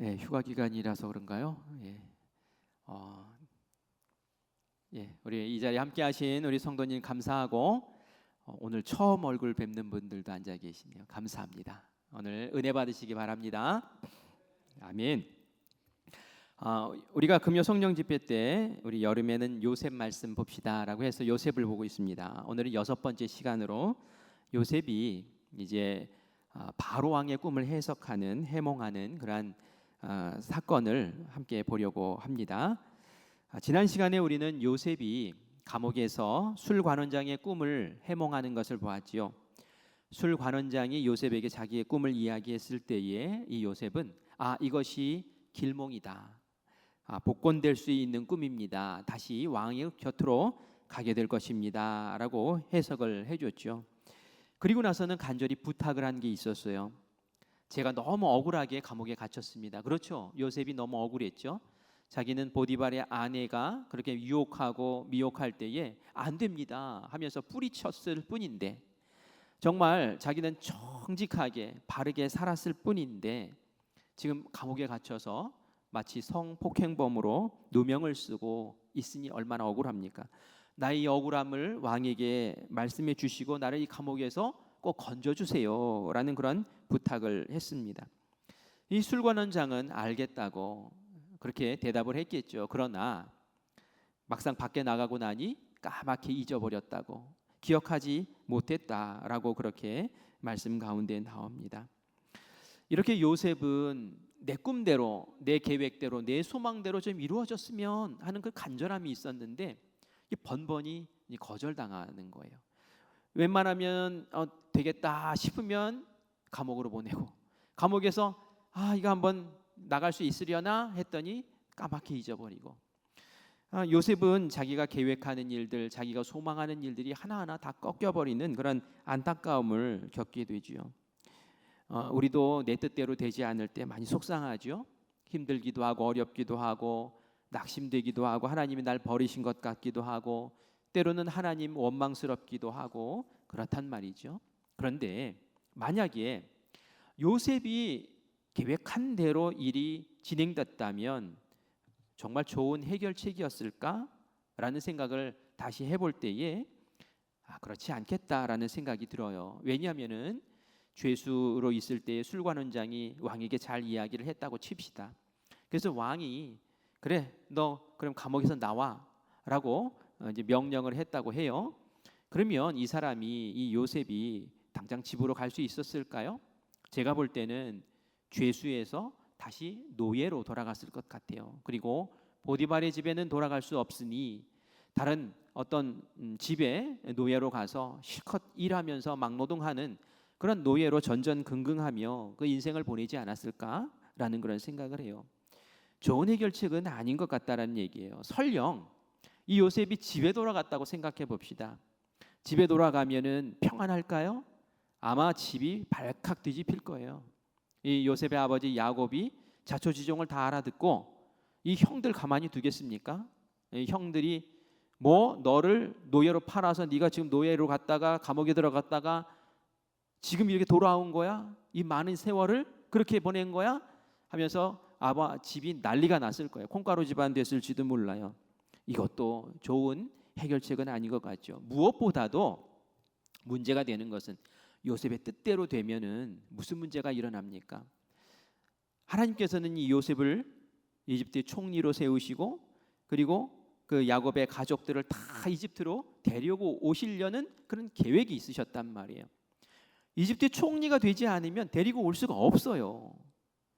휴가 기간이라서 그런가요? 우리 이 자리에 함께하신 우리 성도님 감사하고 오늘 처음 얼굴 뵙는 분들도 앉아 계시네요. 감사합니다. 오늘 은혜 받으시기 바랍니다. 아멘. 우리가 금요 성령 집회 때 우리 여름에는 요셉 말씀 봅시다라고 해서 요셉을 보고 있습니다. 오늘은 6번째 시간으로 요셉이 이제 바로 왕의 꿈을 해석하는 해몽하는 그러한 사건을 함께 보려고 합니다. 지난 시간에 우리는 요셉이 감옥에서 술관원장의 꿈을 해몽하는 것을 보았지요. 술관원장이 요셉에게 자기의 꿈을 이야기했을 때에 이 요셉은 이것이 길몽이다, 복권될 수 있는 꿈입니다, 다시 왕의 곁으로 가게 될 것입니다 라고 해석을 해줬죠. 그리고 나서는 간절히 부탁을 한 게 있었어요. 제가 너무 억울하게 감옥에 갇혔습니다. 그렇죠? 요셉이 너무 억울했죠. 자기는 보디발의 아내가 그렇게 유혹하고 미혹할 때에 안 됩니다 하면서 뿌리쳤을 뿐인데, 정말 자기는 정직하게 바르게 살았을 뿐인데 지금 감옥에 갇혀서 마치 성폭행범으로 누명을 쓰고 있으니 얼마나 억울합니까? 나의 억울함을 왕에게 말씀해 주시고 나를 이 감옥에서 꼭 건져주세요 라는 그런 부탁을 했습니다. 이 술관원장은 알겠다고 그렇게 대답을 했겠죠. 그러나 막상 밖에 나가고 나니 까맣게 잊어버렸다고, 기억하지 못했다라고 그렇게 말씀 가운데 나옵니다. 이렇게 요셉은 내 꿈대로, 내 계획대로, 내 소망대로 좀 이루어졌으면 하는 그 간절함이 있었는데 번번이 거절당하는 거예요. 웬만하면 되겠다 싶으면 감옥으로 보내고, 감옥에서 이거 한번 나갈 수 있으려나 했더니 까맣게 잊어버리고, 요셉은 자기가 계획하는 일들, 자기가 소망하는 일들이 하나하나 다 꺾여버리는 그런 안타까움을 겪게 되죠. 우리도 내 뜻대로 되지 않을 때 많이 속상하죠. 힘들기도 하고 어렵기도 하고 낙심되기도 하고 하나님이 날 버리신 것 같기도 하고 때로는 하나님 원망스럽기도 하고 그렇단 말이죠. 그런데 만약에 요셉이 계획한 대로 일이 진행됐다면 정말 좋은 해결책이었을까라는 생각을 다시 해볼 때에 그렇지 않겠다라는 생각이 들어요. 왜냐하면은 죄수로 있을 때에 술관원장이 왕에게 잘 이야기를 했다고 칩시다. 그래서 왕이 그래, 너 그럼 감옥에서 나와라고 이제 명령을 했다고 해요. 그러면 이 사람이, 이 요셉이 당장 집으로 갈 수 있었을까요? 제가 볼 때는 죄수에서 다시 노예로 돌아갔을 것 같아요. 그리고 보디발의 집에는 돌아갈 수 없으니 다른 어떤 집에 노예로 가서 실컷 일하면서 막노동하는 그런 노예로 전전긍긍하며 그 인생을 보내지 않았을까라는 그런 생각을 해요. 좋은 해결책은 아닌 것 같다라는 얘기예요. 설령 이 요셉이 집에 돌아갔다고 생각해 봅시다. 집에 돌아가면은 평안할까요? 아마 집이 발칵 뒤집힐 거예요. 이 요셉의 아버지 야곱이 자초지종을 다 알아듣고 이 형들 가만히 두겠습니까? 이 형들이 너를 노예로 팔아서 네가 지금 노예로 갔다가 감옥에 들어갔다가 지금 이렇게 돌아온 거야? 이 많은 세월을 그렇게 보낸 거야? 하면서 집이 난리가 났을 거예요. 콩가루 집안 됐을지도 몰라요. 이것도 좋은 해결책은 아닌 것 같죠. 무엇보다도 문제가 되는 것은 요셉의 뜻대로 되면은 무슨 문제가 일어납니까? 하나님께서는 이 요셉을 이집트의 총리로 세우시고 그리고 그 야곱의 가족들을 다 이집트로 데리고 오시려는 그런 계획이 있으셨단 말이에요. 이집트의 총리가 되지 않으면 데리고 올 수가 없어요.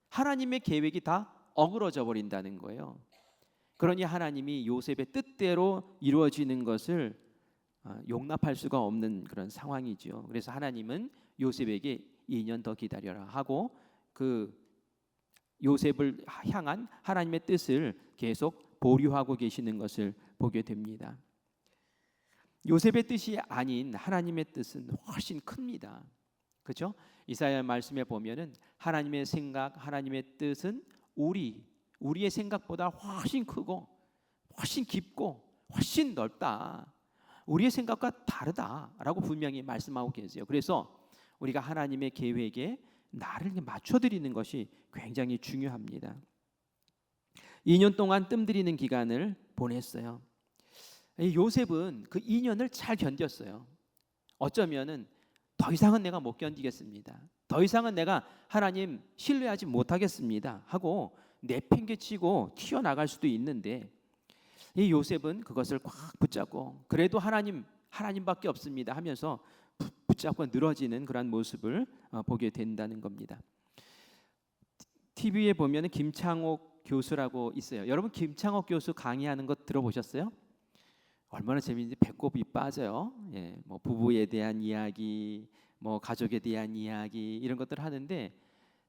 하나님의 계획이 다 어그러져 버린다는 거예요. 그러니 하나님이 요셉의 뜻대로 이루어지는 것을 용납할 수가 없는 그런 상황이죠. 그래서 하나님은 요셉에게 2년 더 기다려라 하고 그 요셉을 향한 하나님의 뜻을 계속 보류하고 계시는 것을 보게 됩니다. 요셉의 뜻이 아닌 하나님의 뜻은 훨씬 큽니다. 그렇죠? 이사야 말씀에 보면은 하나님의 생각, 하나님의 뜻은 우리의 생각보다 훨씬 크고 훨씬 깊고 훨씬 넓다. 우리의 생각과 다르다라고 분명히 말씀하고 계세요. 그래서 우리가 하나님의 계획에 나를 맞춰드리는 것이 굉장히 중요합니다. 2년 동안 뜸들이는 기간을 보냈어요. 요셉은 그 2년을 잘 견뎠어요. 어쩌면은 더 이상은 내가 못 견디겠습니다. 더 이상은 내가 하나님 신뢰하지 못하겠습니다 하고 내팽개치고 튀어나갈 수도 있는데, 이 요셉은 그것을 꽉 붙잡고 그래도 하나님밖에 없습니다 하면서 붙잡고 늘어지는 그런 모습을 보게 된다는 겁니다. TV에 보면 김창옥 교수라고 있어요. 여러분 김창옥 교수 강의하는 거 들어보셨어요? 얼마나 재미있는지 배꼽이 빠져요. 예, 뭐 부부에 대한 이야기, 뭐 가족에 대한 이야기 이런 것들 하는데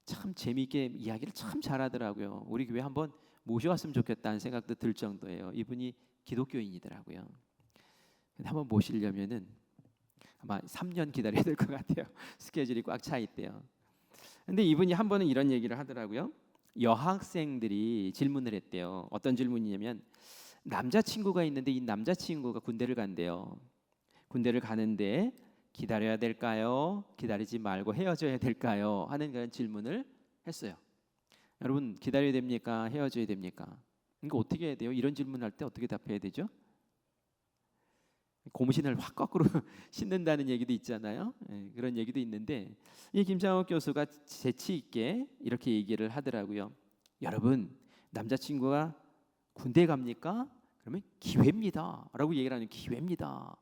참 재미있게 이야기를 참 잘하더라고요. 우리 교회 한번 모셔왔으면 좋겠다는 생각도 들 정도예요. 이분이 기독교인이더라고요. 근데 한번 모시려면은 아마 3년 기다려야 될 것 같아요. 스케줄이 꽉 차 있대요. 근데 이분이 한 번은 이런 얘기를 하더라고요. 여학생들이 질문을 했대요. 어떤 질문이냐면 남자친구가 있는데 이 남자친구가 군대를 간대요. 군대를 가는데 기다려야 될까요? 기다리지 말고 헤어져야 될까요? 하는 그런 질문을 했어요. 여러분 기다려야 됩니까? 헤어져야 됩니까? 그러니까 어떻게 해야 돼요? 이런 질문할 때 어떻게 답해야 되죠? 고무신을 확 거꾸로 신는다는 얘기도 있잖아요. 그런 얘기도 있는데 이 김창옥 교수가 재치 있게 이렇게 얘기를 하더라고요. 여러분 남자친구가 군대 갑니까? 그러면 기회입니다 라고 얘기를 하는, 기회입니다.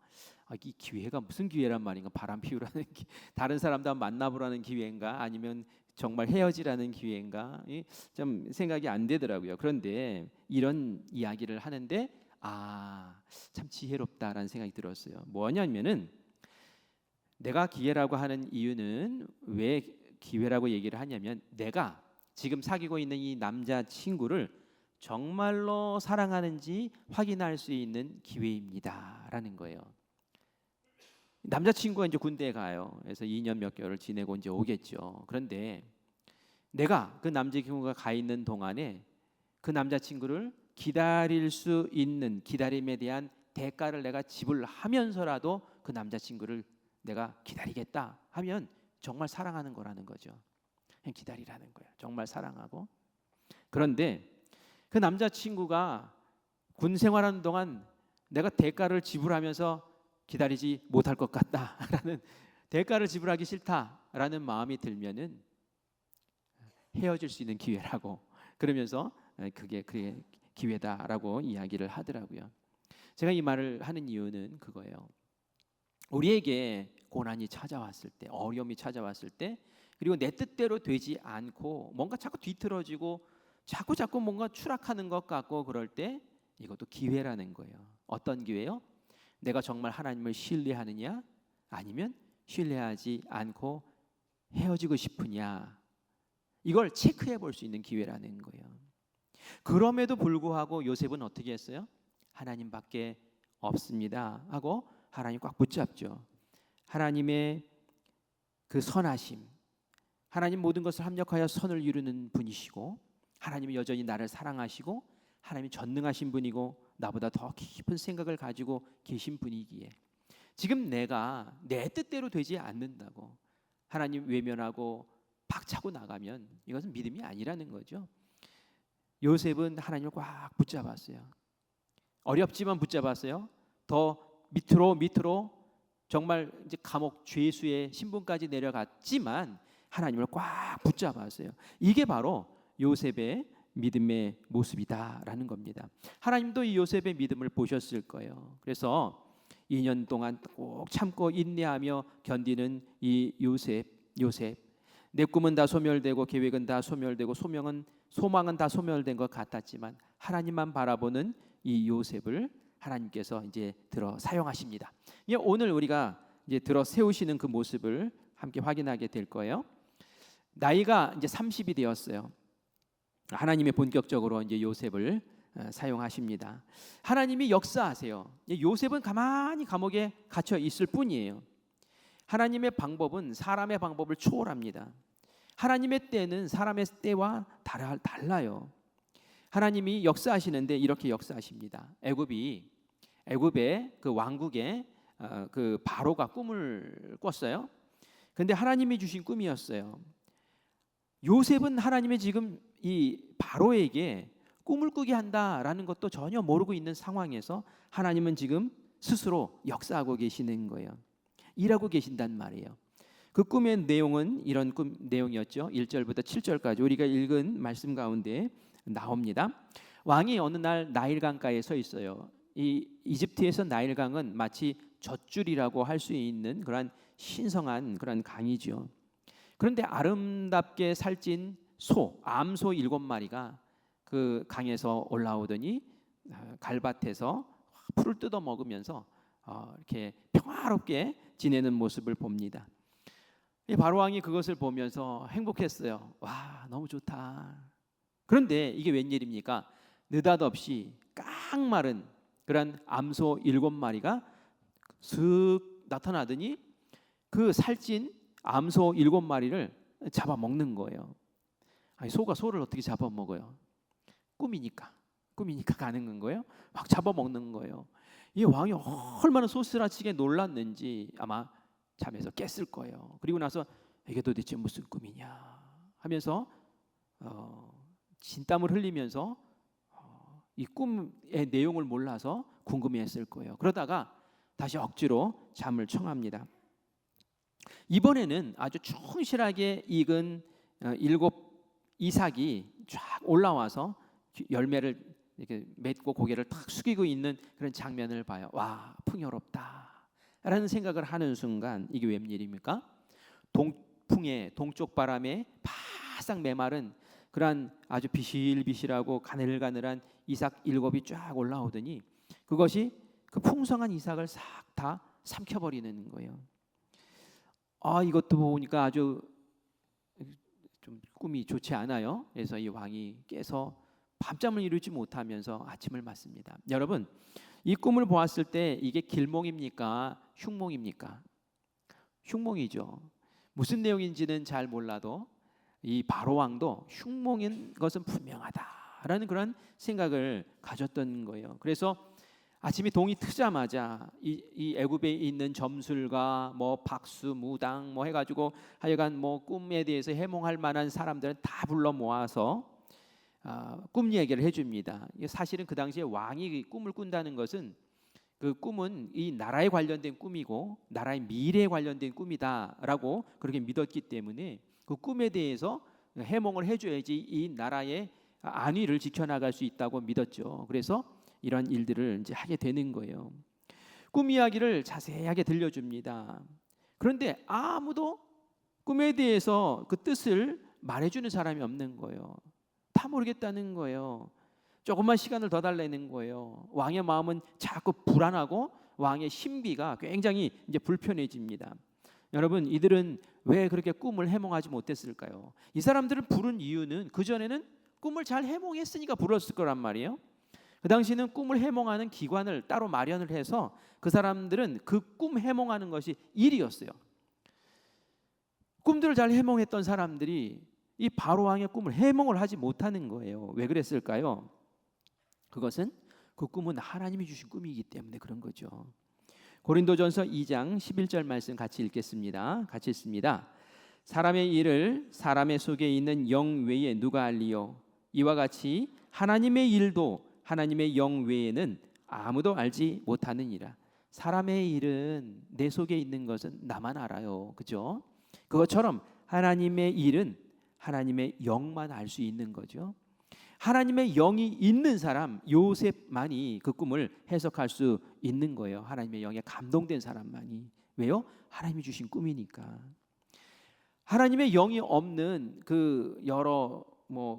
이 기회가 무슨 기회란 말인가? 바람 피우라는 다른 사람도 만나보라는 기회인가? 아니면 정말 헤어지라는 기회인가? 좀 생각이 안 되더라고요. 그런데 이런 이야기를 하는데 참 지혜롭다라는 생각이 들었어요. 뭐냐면은 내가 기회라고 하는 이유는 왜 기회라고 얘기를 하냐면 내가 지금 사귀고 있는 이 남자친구를 정말로 사랑하는지 확인할 수 있는 기회입니다라는 거예요. 남자친구가 이제 군대에 가요. 그래서 2년 몇 개월을 지내고 이제 오겠죠. 그런데 내가 그 남자친구가 가 있는 동안에 그 남자친구를 기다릴 수 있는 기다림에 대한 대가를 내가 지불하면서라도 그 남자친구를 내가 기다리겠다 하면 정말 사랑하는 거라는 거죠. 그냥 기다리라는 거예요. 정말 사랑하고. 그런데 그 남자친구가 군 생활하는 동안 내가 대가를 지불하면서 기다리지 못할 것 같다라는, 대가를 지불하기 싫다라는 마음이 들면은 헤어질 수 있는 기회라고, 그러면서 그게 기회다라고 이야기를 하더라고요. 제가 이 말을 하는 이유는 그거예요. 우리에게 고난이 찾아왔을 때, 어려움이 찾아왔을 때, 그리고 내 뜻대로 되지 않고 뭔가 자꾸 뒤틀어지고 자꾸 뭔가 추락하는 것 같고 그럴 때 이것도 기회라는 거예요. 어떤 기회요? 내가 정말 하나님을 신뢰하느냐 아니면 신뢰하지 않고 헤어지고 싶으냐, 이걸 체크해 볼 수 있는 기회라는 거예요. 그럼에도 불구하고 요셉은 어떻게 했어요? 하나님밖에 없습니다 하고 하나님 꽉 붙잡죠. 하나님의 그 선하심, 하나님 모든 것을 합력하여 선을 이루는 분이시고 하나님은 여전히 나를 사랑하시고 하나님이 전능하신 분이고 나보다 더 깊은 생각을 가지고 계신 분이기에 지금 내가 내 뜻대로 되지 않는다고 하나님 외면하고 박차고 나가면 이것은 믿음이 아니라는 거죠. 요셉은 하나님을 꽉 붙잡았어요. 어렵지만 붙잡았어요. 더 밑으로 정말 이제 감옥 죄수의 신분까지 내려갔지만 하나님을 꽉 붙잡았어요. 이게 바로 요셉의 믿음의 모습이다라는 겁니다. 하나님도 이 요셉의 믿음을 보셨을 거예요. 그래서 2년 동안 꼭 참고 인내하며 견디는 이 요셉, 내 꿈은 다 소멸되고 계획은 다 소멸되고 소망은 다 소멸된 것 같았지만 하나님만 바라보는 이 요셉을 하나님께서 이제 들어 사용하십니다. 오늘 우리가 이제 들어 세우시는 그 모습을 함께 확인하게 될 거예요. 나이가 이제 30이 되었어요. 하나님이 본격적으로 이제 요셉을 사용하십니다. 하나님이 역사하세요. 요셉은 가만히 감옥에 갇혀 있을 뿐이에요. 하나님의 방법은 사람의 방법을 초월합니다. 하나님의 때는 사람의 때와 달라요. 하나님이 역사하시는데 이렇게 역사하십니다. 애굽의 그 왕국에 그 바로가 꿈을 꿨어요. 근데 하나님이 주신 꿈이었어요. 요셉은 하나님의 지금 이 바로에게 꿈을 꾸게 한다라는 것도 전혀 모르고 있는 상황에서 하나님은 지금 스스로 역사하고 계시는 거예요. 일하고 계신단 말이에요. 그 꿈의 내용은 이런 꿈 내용이었죠. 1절부터 7절까지 우리가 읽은 말씀 가운데 나옵니다. 왕이 어느 날 나일강가에 서 있어요. 이 이집트에서 나일강은 마치 젖줄이라고 할 수 있는 그런 신성한 그런 강이죠. 그런데 아름답게 살찐 암소 7마리가 그 강에서 올라오더니 갈밭에서 풀을 뜯어 먹으면서 이렇게 평화롭게 지내는 모습을 봅니다. 이 바로왕이 그것을 보면서 행복했어요. 와, 너무 좋다. 그런데 이게 웬일입니까? 느닷없이 깡마른 그런 암소 7마리가 슥 나타나더니 그 살찐 암소 7마리를 잡아먹는 거예요. 아니, 소가 소를 어떻게 잡아먹어요? 꿈이니까 가능한 거예요. 막 잡아먹는 거예요. 이 왕이 얼마나 소스라치게 놀랐는지 아마 잠에서 깼을 거예요. 그리고 나서 이게 도대체 무슨 꿈이냐 하면서 진땀을 흘리면서 이 꿈의 내용을 몰라서 궁금해했을 거예요. 그러다가 다시 억지로 잠을 청합니다. 이번에는 아주 충실하게 익은 7 이삭이 쫙 올라와서 열매를 이렇게 맺고 고개를 탁 숙이고 있는 그런 장면을 봐요. 와, 풍요롭다라는 생각을 하는 순간 이게 웬일입니까? 동풍에 동쪽 바람에 바싹 메마른 그러한 아주 비실비실하고 가늘가늘한 이삭 7이 쫙 올라오더니 그것이 그 풍성한 이삭을 싹 다 삼켜버리는 거예요. 이것도 보니까 아주 좀 꿈이 좋지 않아요. 그래서 이 왕이 깨서 밤잠을 이루지 못하면서 아침을 맞습니다. 여러분, 이 꿈을 보았을 때 이게 길몽입니까? 흉몽입니까? 흉몽이죠. 무슨 내용인지는 잘 몰라도 이 바로 왕도 흉몽인 것은 분명하다라는 그런 생각을 가졌던 거예요. 그래서 아침에 동이 트자마자 이 애굽에 있는 점술가 뭐 박수 무당 뭐 해가지고 하여간 뭐 꿈에 대해서 해몽할 만한 사람들은 다 불러 모아서 꿈 얘기를 해줍니다. 사실은 그 당시에 왕이 꿈을 꾼다는 것은 그 꿈은 이 나라에 관련된 꿈이고 나라의 미래에 관련된 꿈이다라고 그렇게 믿었기 때문에 그 꿈에 대해서 해몽을 해줘야지 이 나라의 안위를 지켜나갈 수 있다고 믿었죠. 그래서 이런 일들을 이제 하게 되는 거예요. 꿈 이야기를 자세하게 들려줍니다. 그런데 아무도 꿈에 대해서 그 뜻을 말해주는 사람이 없는 거예요. 다 모르겠다는 거예요. 조금만 시간을 더 달라는 거예요. 왕의 마음은 자꾸 불안하고 왕의 신비가 굉장히 이제 불편해집니다. 여러분, 이들은 왜 그렇게 꿈을 해몽하지 못했을까요? 이 사람들을 부른 이유는 그 전에는 꿈을 잘 해몽했으니까 불렀을 거란 말이에요. 그 당시는 꿈을 해몽하는 기관을 따로 마련을 해서 그 사람들은 그 꿈 해몽하는 것이 일이었어요. 꿈들을 잘 해몽했던 사람들이 이 바로 왕의 꿈을 해몽을 하지 못하는 거예요. 왜 그랬을까요? 그것은 그 꿈은 하나님이 주신 꿈이기 때문에 그런 거죠. 고린도전서 2장 11절 말씀 같이 읽겠습니다. 같이 읽습니다. 사람의 일을 사람의 속에 있는 영 외에 누가 알리요? 이와 같이 하나님의 일도 하나님의 영 외에는 아무도 알지 못하느니라. 사람의 일은 내 속에 있는 것은 나만 알아요. 그죠? 그것처럼 하나님의 일은 하나님의 영만 알 수 있는 거죠. 하나님의 영이 있는 사람 요셉만이 그 꿈을 해석할 수 있는 거예요. 하나님의 영에 감동된 사람만이. 왜요? 하나님이 주신 꿈이니까. 하나님의 영이 없는 그 여러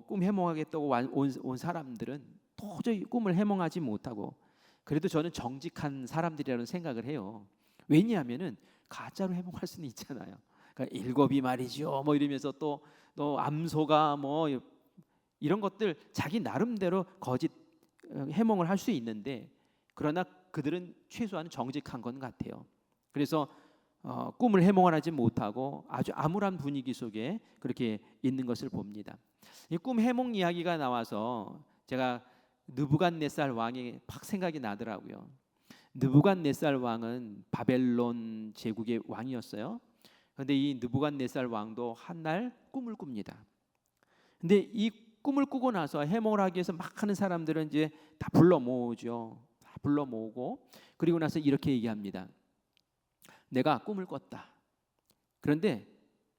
꿈 해몽하겠다고 온 사람들은 도저히 꿈을 해몽하지 못하고, 그래도 저는 정직한 사람들이라는 생각을 해요. 왜냐하면은 가짜로 해몽할 수는 있잖아요. 그러니까 7이 말이죠 뭐 이러면서 또 암소가 뭐 이런 것들 자기 나름대로 거짓 해몽을 할 수 있는데, 그러나 그들은 최소한 정직한 건 같아요. 그래서 꿈을 해몽을 하지 못하고 아주 암울한 분위기 속에 그렇게 있는 것을 봅니다. 이 꿈 해몽 이야기가 나와서 제가 느부갓네살 왕이 팍 생각이 나더라고요. 느부갓네살 왕은 바벨론 제국의 왕이었어요. 그런데 이 느부갓네살 왕도 한 날 꿈을 꿉니다. 근데 이 꿈을 꾸고 나서 해몽을 하기 위해서 막 하는 사람들은 이제 다 불러 모으죠. 다 불러 모으고 그리고 나서 이렇게 얘기합니다. 내가 꿈을 꿨다. 그런데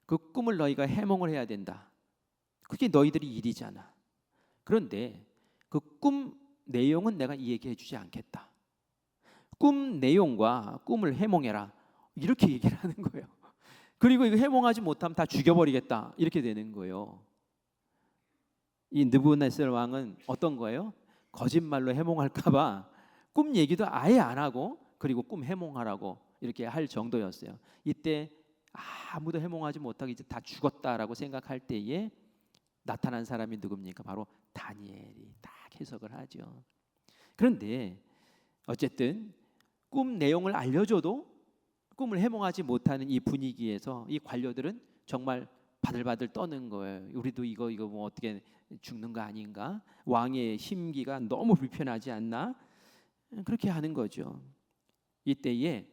그 꿈을 너희가 해몽을 해야 된다. 그게 너희들이 일이잖아. 그런데 그 꿈 내용은 내가 얘기해 주지 않겠다. 꿈 내용과 꿈을 해몽해라. 이렇게 얘기를 하는 거예요. 그리고 이거 해몽하지 못하면 다 죽여버리겠다. 이렇게 되는 거예요. 이 느부갓네살 왕은 어떤 거예요? 거짓말로 해몽할까봐 꿈 얘기도 아예 안 하고 그리고 꿈 해몽하라고 이렇게 할 정도였어요. 이때 아무도 해몽하지 못하고 이제 다 죽었다라고 생각할 때에 나타난 사람이 누굽니까? 바로 다니엘이 딱 해석을 하죠. 그런데 어쨌든 꿈 내용을 알려줘도 꿈을 해몽하지 못하는 이 분위기에서 이 관료들은 정말 바들바들 떠는 거예요. 우리도 이거 뭐 어떻게 죽는 거 아닌가? 왕의 심기가 너무 불편하지 않나? 그렇게 하는 거죠. 이때에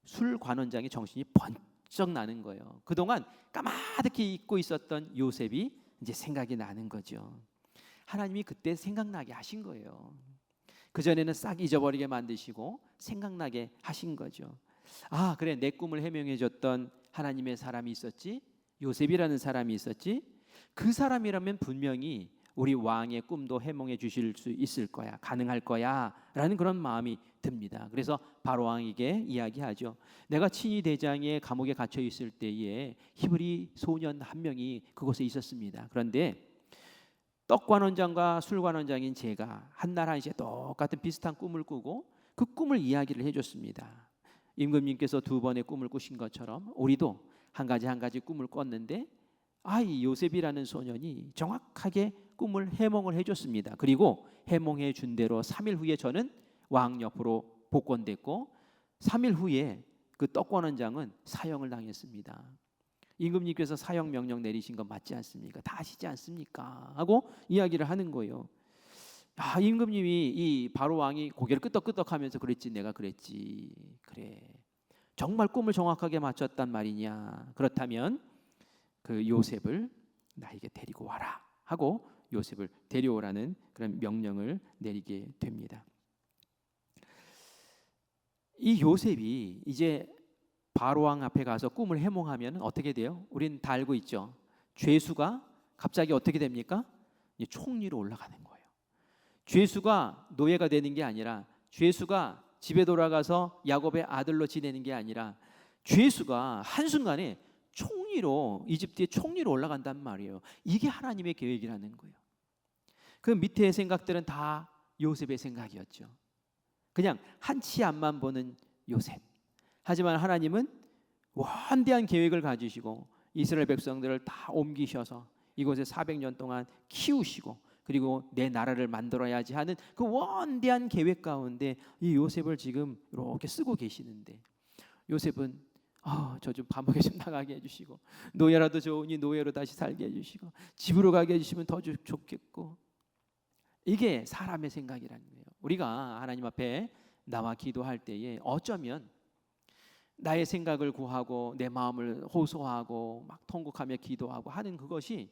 술관원장의 정신이 번쩍 나는 거예요. 그동안 까마득히 잊고 있었던 요셉이 이제 생각이 나는 거죠. 하나님이 그때 생각나게 하신 거예요. 그전에는 싹 잊어버리게 만드시고 생각나게 하신 거죠. 아, 그래, 내 꿈을 해명해 줬던 하나님의 사람이 있었지, 요셉이라는 사람이 있었지. 그 사람이라면 분명히 우리 왕의 꿈도 해몽해 주실 수 있을 거야, 가능할 거야 라는 그런 마음이 듭니다. 그래서 바로 왕에게 이야기하죠. 내가 친위 대장의 감옥에 갇혀 있을 때에 히브리 소년 한 명이 그곳에 있었습니다. 그런데 떡관원장과 술관원장인 제가 한날 한시에 똑같은 비슷한 꿈을 꾸고 그 꿈을 이야기를 해줬습니다. 임금님께서 두 번의 꿈을 꾸신 것처럼 우리도 한 가지 꿈을 꿨는데 이 요셉이라는 소년이 정확하게 꿈을 해몽을 해줬습니다. 그리고 해몽해 준 대로 3일 후에 저는 왕 옆으로 복권됐고 3일 후에 그 떡관원장은 사형을 당했습니다. 임금님께서 사형 명령 내리신 건 맞지 않습니까? 다 아시지 않습니까? 하고 이야기를 하는 거예요. 임금님이 이 바로 왕이 고개를 끄덕끄덕하면서 그랬지, 내가 그랬지. 그래, 정말 꿈을 정확하게 맞췄단 말이냐? 그렇다면 그 요셉을 나에게 데리고 와라 하고 요셉을 데려오라는 그런 명령을 내리게 됩니다. 이 요셉이 이제 바로왕 앞에 가서 꿈을 해몽하면 어떻게 돼요? 우리는 다 알고 있죠. 죄수가 갑자기 어떻게 됩니까? 총리로 올라가는 거예요. 죄수가 노예가 되는 게 아니라, 죄수가 집에 돌아가서 야곱의 아들로 지내는 게 아니라, 죄수가 한순간에 총리로, 이집트의 총리로 올라간단 말이에요. 이게 하나님의 계획이라는 거예요. 그 밑에의 생각들은 다 요셉의 생각이었죠. 그냥 한치 앞만 보는 요셉. 하지만 하나님은 원대한 계획을 가지시고 이스라엘 백성들을 다 옮기셔서 이곳에 400년 동안 키우시고 그리고 내 나라를 만들어야지 하는 그 원대한 계획 가운데 이 요셉을 지금 이렇게 쓰고 계시는데, 요셉은 저 좀 감옥에 좀 나가게 해주시고, 노예라도 좋으니 노예로 다시 살게 해주시고, 집으로 가게 해주시면 더 좋겠고, 이게 사람의 생각이라는 거예요. 우리가 하나님 앞에 나와 기도할 때에 어쩌면 나의 생각을 구하고 내 마음을 호소하고 막 통곡하며 기도하고 하는 그것이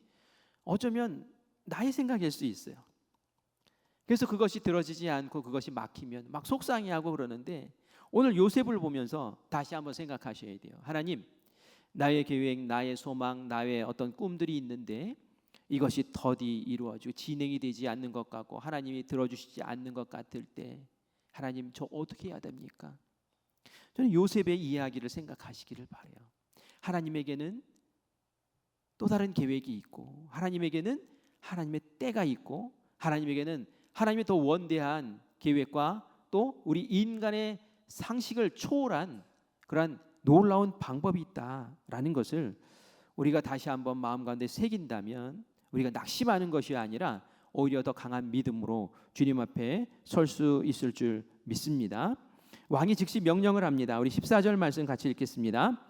어쩌면 나의 생각일 수 있어요. 그래서 그것이 들어지지 않고 그것이 막히면 막 속상해하고 그러는데, 오늘 요셉을 보면서 다시 한번 생각하셔야 돼요. 하나님, 나의 계획, 나의 소망, 나의 어떤 꿈들이 있는데 이것이 더디 이루어지고 진행이 되지 않는 것 같고 하나님이 들어주시지 않는 것 같을 때, 하나님, 저 어떻게 해야 됩니까? 저는 요셉의 이야기를 생각하시기를 바라요. 하나님에게는 또 다른 계획이 있고, 하나님에게는 하나님의 때가 있고, 하나님에게는 하나님의 더 원대한 계획과 또 우리 인간의 상식을 초월한 그러한 놀라운 방법이 있다라는 것을 우리가 다시 한번 마음 가운데 새긴다면, 우리가 낙심하는 것이 아니라 오히려 더 강한 믿음으로 주님 앞에 설 수 있을 줄 믿습니다. 왕이 즉시 명령을 합니다. 우리 14절 말씀 같이 읽겠습니다.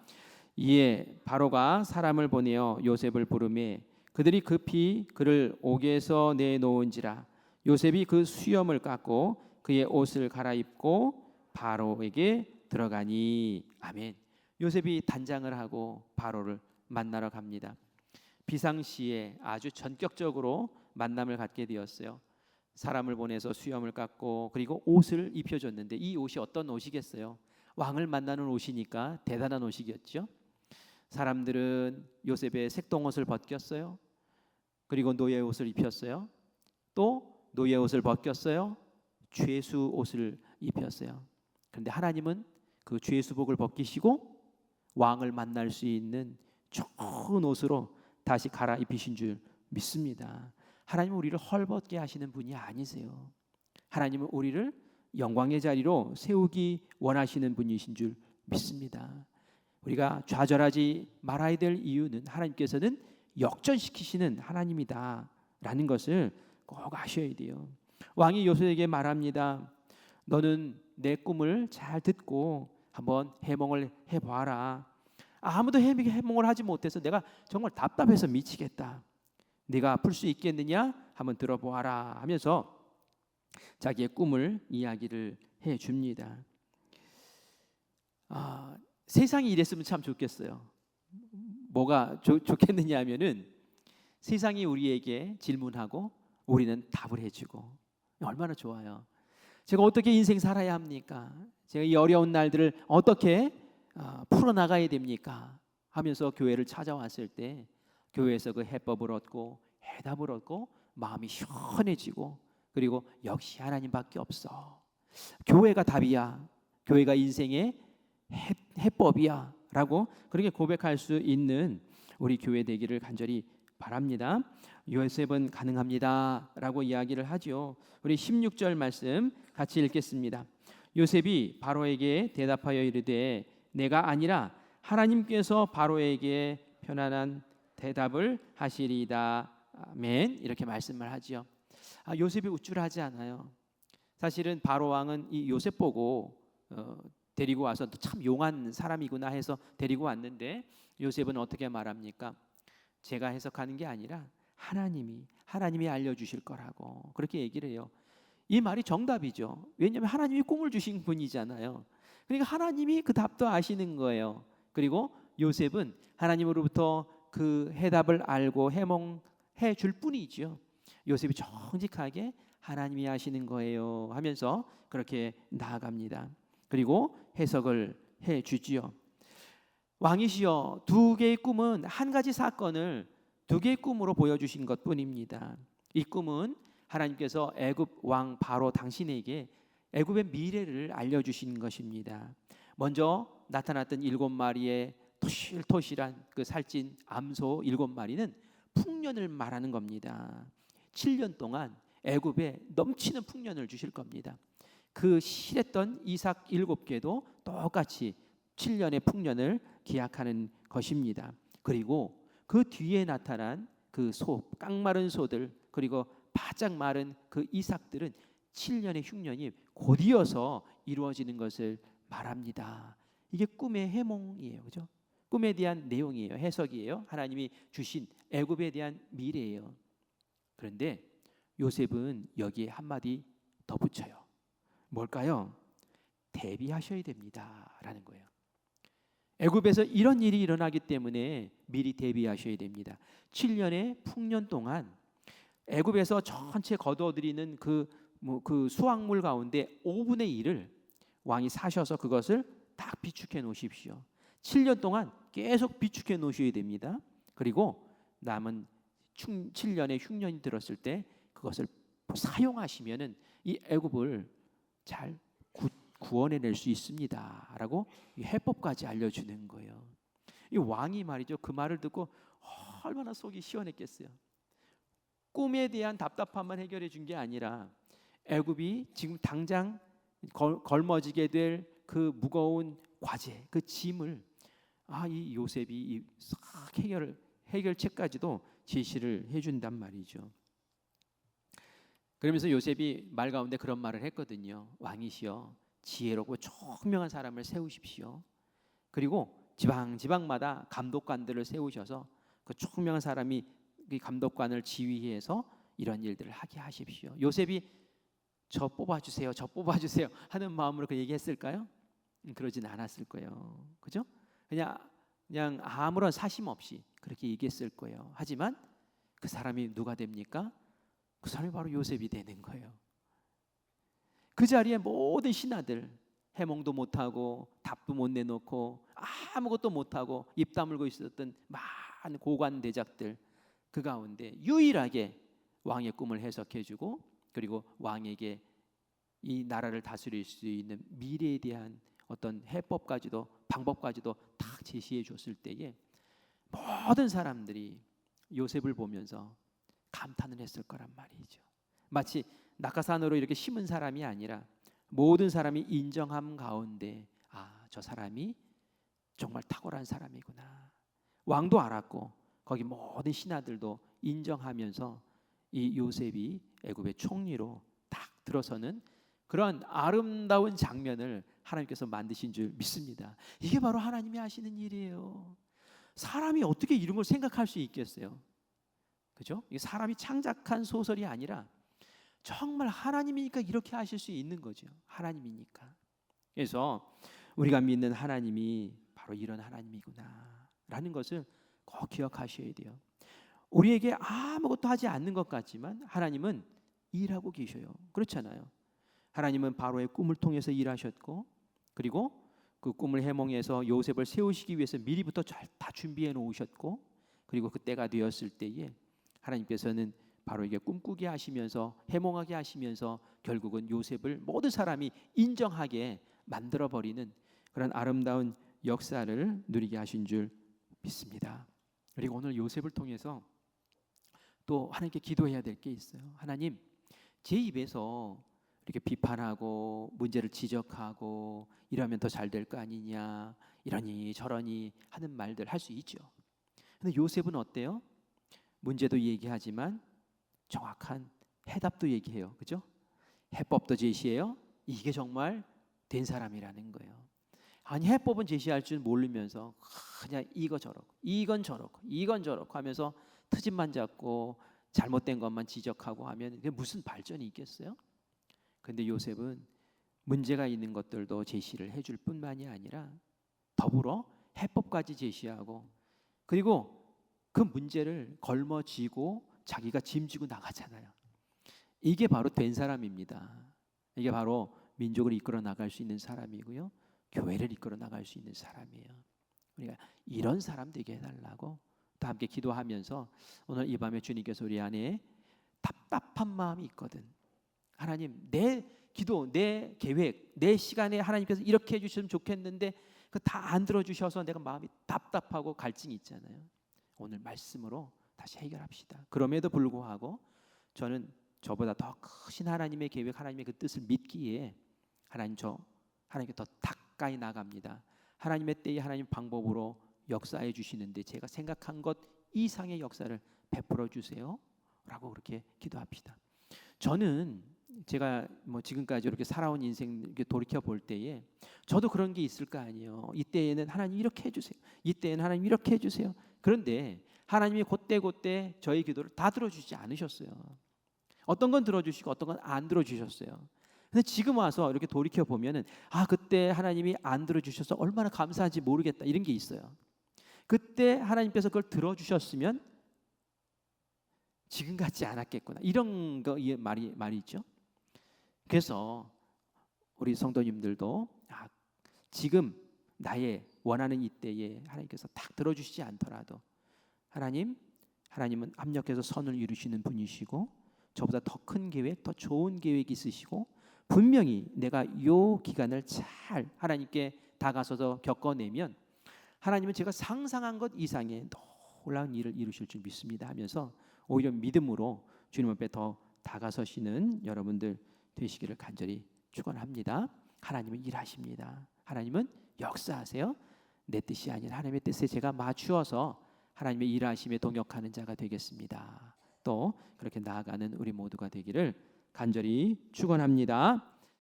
이에 바로가 사람을 보내어 요셉을 부르매 그들이 급히 그를 옥에서 내놓은지라. 요셉이 그 수염을 깎고 그의 옷을 갈아입고 바로에게 들어가니. 아멘. 요셉이 단장을 하고 바로를 만나러 갑니다. 비상시에 아주 전격적으로 만남을 갖게 되었어요. 사람을 보내서 수염을 깎고 그리고 옷을 입혀줬는데 이 옷이 어떤 옷이겠어요? 왕을 만나는 옷이니까 대단한 옷이겠죠. 사람들은 요셉의 색동옷을 벗겼어요. 그리고 노예 옷을 입혔어요. 또 노예 옷을 벗겼어요. 죄수 옷을 입혔어요. 그런데 하나님은 그 죄수복을 벗기시고 왕을 만날 수 있는 좋은 옷으로 다시 갈아입히신 줄 믿습니다. 하나님은 우리를 헐벗게 하시는 분이 아니세요. 하나님은 우리를 영광의 자리로 세우기 원하시는 분이신 줄 믿습니다. 우리가 좌절하지 말아야 될 이유는 하나님께서는 역전시키시는 하나님이다라는 것을 꼭 아셔야 돼요. 왕이 요셉에게 말합니다. 너는 내 꿈을 잘 듣고 한번 해몽을 해봐라. 아무도 해몽을 하지 못해서 내가 정말 답답해서 미치겠다. 네가 풀 수 있겠느냐? 한번 들어보아라 하면서 자기의 꿈을 이야기를 해줍니다. 세상이 이랬으면 참 좋겠어요. 뭐가 좋겠느냐 하면은 세상이 우리에게 질문하고 우리는 답을 해주고 얼마나 좋아요. 제가 어떻게 인생 살아야 합니까? 제가 이 어려운 날들을 어떻게 풀어나가야 됩니까? 하면서 교회를 찾아왔을 때 교회에서 그 해법을 얻고 해답을 얻고 마음이 시원해지고 그리고 역시 하나님밖에 없어. 교회가 답이야. 교회가 인생의 해법이야 라고 그렇게 고백할 수 있는 우리 교회 되기를 간절히 바랍니다. 요셉은 가능합니다 라고 이야기를 하죠. 우리 16절 말씀 같이 읽겠습니다. 요셉이 바로에게 대답하여 이르되 내가 아니라 하나님께서 바로에게 편안한 대답을 하시리이다. 아멘. 이렇게 말씀을 하죠. 요셉이 우쭐하지 않아요. 사실은 바로 왕은 이 요셉 보고 데리고 와서 참 용한 사람이구나 해서 데리고 왔는데 요셉은 어떻게 말합니까? 제가 해석하는 게 아니라 하나님이 알려주실 거라고 그렇게 얘기를 해요. 이 말이 정답이죠. 왜냐하면 하나님이 꿈을 주신 분이잖아요. 그러니까 하나님이 그 답도 아시는 거예요. 그리고 요셉은 하나님으로부터 그 해답을 알고 해몽해 줄 뿐이죠. 요셉이 정직하게 하나님이 아시는 거예요 하면서 그렇게 나아갑니다. 그리고 해석을 해 주지요. 왕이시여, 두 개의 꿈은 한 가지 사건을 두 개의 꿈으로 보여주신 것뿐입니다. 이 꿈은 하나님께서 애굽 왕 바로 당신에게 애굽의 미래를 알려주신 것입니다. 먼저 나타났던 7마리의 토실토실한 그 살찐 암소 7마리는 풍년을 말하는 겁니다. 7년 동안 애굽에 넘치는 풍년을 주실 겁니다. 그 실했던 이삭 7개도 똑같이 7년의 풍년을 기약하는 것입니다. 그리고 그 뒤에 나타난 그 깡마른 소들 그리고 바짝 마른 그 이삭들은 7년의 흉년이 곧이어서 이루어지는 것을 말합니다. 이게 꿈의 해몽이에요. 그죠? 꿈에 대한 내용이에요. 해석이에요. 하나님이 주신 애굽에 대한 미래예요. 그런데 요셉은 여기에 한마디 더 붙여요. 뭘까요? 대비하셔야 됩니다 라는 거예요. 애굽에서 이런 일이 일어나기 때문에 미리 대비하셔야 됩니다. 7년의 풍년 동안 애굽에서 전체 거둬들이는 그 수확물 가운데 5분의 1을 왕이 사셔서 그것을 딱 비축해 놓으십시오. 7년 동안 계속 비축해 놓으셔야 됩니다. 그리고 남은 7년의 흉년이 들었을 때 그것을 사용하시면은 이 애굽을 잘 구원해낼 수 있습니다라고 해법까지 알려주는 거예요. 이 왕이 말이죠. 그 말을 듣고 얼마나 속이 시원했겠어요. 꿈에 대한 답답함만 해결해 준 게 아니라 애굽이 지금 당장 걸머지게 될 그 무거운 과제, 그 짐을 이 요셉이 싹 해결책까지도 제시를 해준단 말이죠. 그러면서 요셉이 말 가운데 그런 말을 했거든요. 왕이시여, 지혜롭고 총명한 사람을 세우십시오. 그리고 지방마다 감독관들을 세우셔서 그 총명한 사람이 그 감독관을 지휘해서 이런 일들을 하게 하십시오. 요셉이 저 뽑아주세요 하는 마음으로 그 얘기했을까요? 그러진 않았을 거예요. 그죠? 그냥 그냥 아무런 사심 없이 그렇게 얘기했을 거예요. 하지만 그 사람이 누가 됩니까? 그 사람이 바로 요셉이 되는 거예요. 그 자리에 모든 신하들, 해몽도 못하고 답도 못 내놓고 아무것도 못하고 입 다물고 있었던 많은 고관 대작들, 그 가운데 유일하게 왕의 꿈을 해석해주고, 그리고 왕에게 이 나라를 다스릴 수 있는 미래에 대한 어떤 해법까지도 방법까지도 딱 제시해 줬을 때에 모든 사람들이 요셉을 보면서 감탄을 했을 거란 말이죠. 마치 낙하산으로 이렇게 심은 사람이 아니라 모든 사람이 인정함 가운데, 아, 저 사람이 정말 탁월한 사람이구나. 왕도 알았고 거기 모든 신하들도 인정하면서 이 요셉이 애굽의 총리로 딱 들어서는 그런 아름다운 장면을 하나님께서 만드신 줄 믿습니다. 이게 바로 하나님이 하시는 일이에요. 사람이 어떻게 이런 걸 생각할 수 있겠어요? 그죠? 이게 사람이 창작한 소설이 아니라 정말 하나님이니까 이렇게 하실 수 있는 거죠. 하나님이니까. 그래서 우리가 믿는 하나님이 바로 이런 하나님이구나 라는 것을 꼭 기억하셔야 돼요. 우리에게 아무것도 하지 않는 것 같지만 하나님은 일하고 계셔요. 그렇잖아요. 하나님은 바로의 꿈을 통해서 일하셨고, 그리고 그 꿈을 해몽해서 요셉을 세우시기 위해서 미리부터 다 준비해 놓으셨고, 그리고 그때가 되었을 때에 하나님께서는 바로에게 꿈꾸게 하시면서 해몽하게 하시면서 결국은 요셉을 모든 사람이 인정하게 만들어버리는 그런 아름다운 역사를 누리게 하신 줄 믿습니다. 그리고 오늘 요셉을 통해서 또 하나님께 기도해야 될 게 있어요. 하나님, 제 입에서 이렇게 비판하고 문제를 지적하고 이러면 더 잘 될 거 아니냐, 이러니 저러니 하는 말들 할 수 있죠. 근데 요셉은 어때요? 문제도 얘기하지만 정확한 해답도 얘기해요. 그죠? 해법도 제시해요. 이게 정말 된 사람이라는 거예요. 아니, 해법은 제시할 줄 모르면서 그냥 이거 저렇고 이건 저렇고 이건 저렇고 하면서 트집만 잡고 잘못된 것만 지적하고 하면 그게 무슨 발전이 있겠어요? 근데 요셉은 문제가 있는 것들도 제시를 해줄 뿐만이 아니라 더불어 해법까지 제시하고, 그리고 그 문제를 걸머쥐고 자기가 짐지고 나가잖아요. 이게 바로 된 사람입니다. 이게 바로 민족을 이끌어 나갈 수 있는 사람이고요, 교회를 이끌어 나갈 수 있는 사람이에요. 우리가 이런 사람 되게 해달라고 또 함께 기도하면서, 오늘 이 밤에 주님께서 우리 안에 답답한 마음이 있거든, 하나님 내 기도, 내 계획, 내 시간에 하나님께서 이렇게 해주시면 좋겠는데 그 다 안 들어주셔서 내가 마음이 답답하고 갈증이 있잖아요. 오늘 말씀으로 다시 해결합시다. 그럼에도 불구하고 저는 저보다 더 크신 하나님의 계획, 하나님의 그 뜻을 믿기에 하나님께 더 가까이 나갑니다. 하나님의 때에 하나님 방법으로 역사해 주시는데 제가 생각한 것 이상의 역사를 베풀어 주세요 라고 그렇게 기도합시다. 저는 제가 지금까지 이렇게 살아온 인생 이렇게 돌이켜 볼 때에 저도 그런 게 있을 거 아니에요. 이때에는 하나님 이렇게 해주세요, 이때에는 하나님 이렇게 해주세요. 그런데 하나님이 그때 저희 기도를 다 들어주지 않으셨어요. 어떤 건 들어주시고 어떤 건 안 들어주셨어요. 근데 지금 와서 이렇게 돌이켜 보면은 그때 하나님이 안 들어주셔서 얼마나 감사한지 모르겠다, 이런 게 있어요. 그때 하나님께서 그걸 들어주셨으면 지금 같지 않았겠구나, 이런 거 말이죠. 그래서 우리 성도님들도 지금 나의 원하는 이때에 하나님께서 딱 들어주시지 않더라도 하나님은 합력해서 선을 이루시는 분이시고 저보다 더 큰 계획, 더 좋은 계획이 있으시고 분명히 내가 이 기간을 잘 하나님께 다가서서 겪어내면 하나님은 제가 상상한 것 이상의 놀라운 일을 이루실 줄 믿습니다 하면서 오히려 믿음으로 주님 앞에 더 다가서시는 여러분들 되시기를 간절히 축원합니다. 하나님은 일하십니다. 하나님은 역사하세요. 내 뜻이 아닌 하나님의 뜻에 제가 맞추어서 하나님의 일하심에 동역하는 자가 되겠습니다. 또 그렇게 나아가는 우리 모두가 되기를 간절히 축원합니다.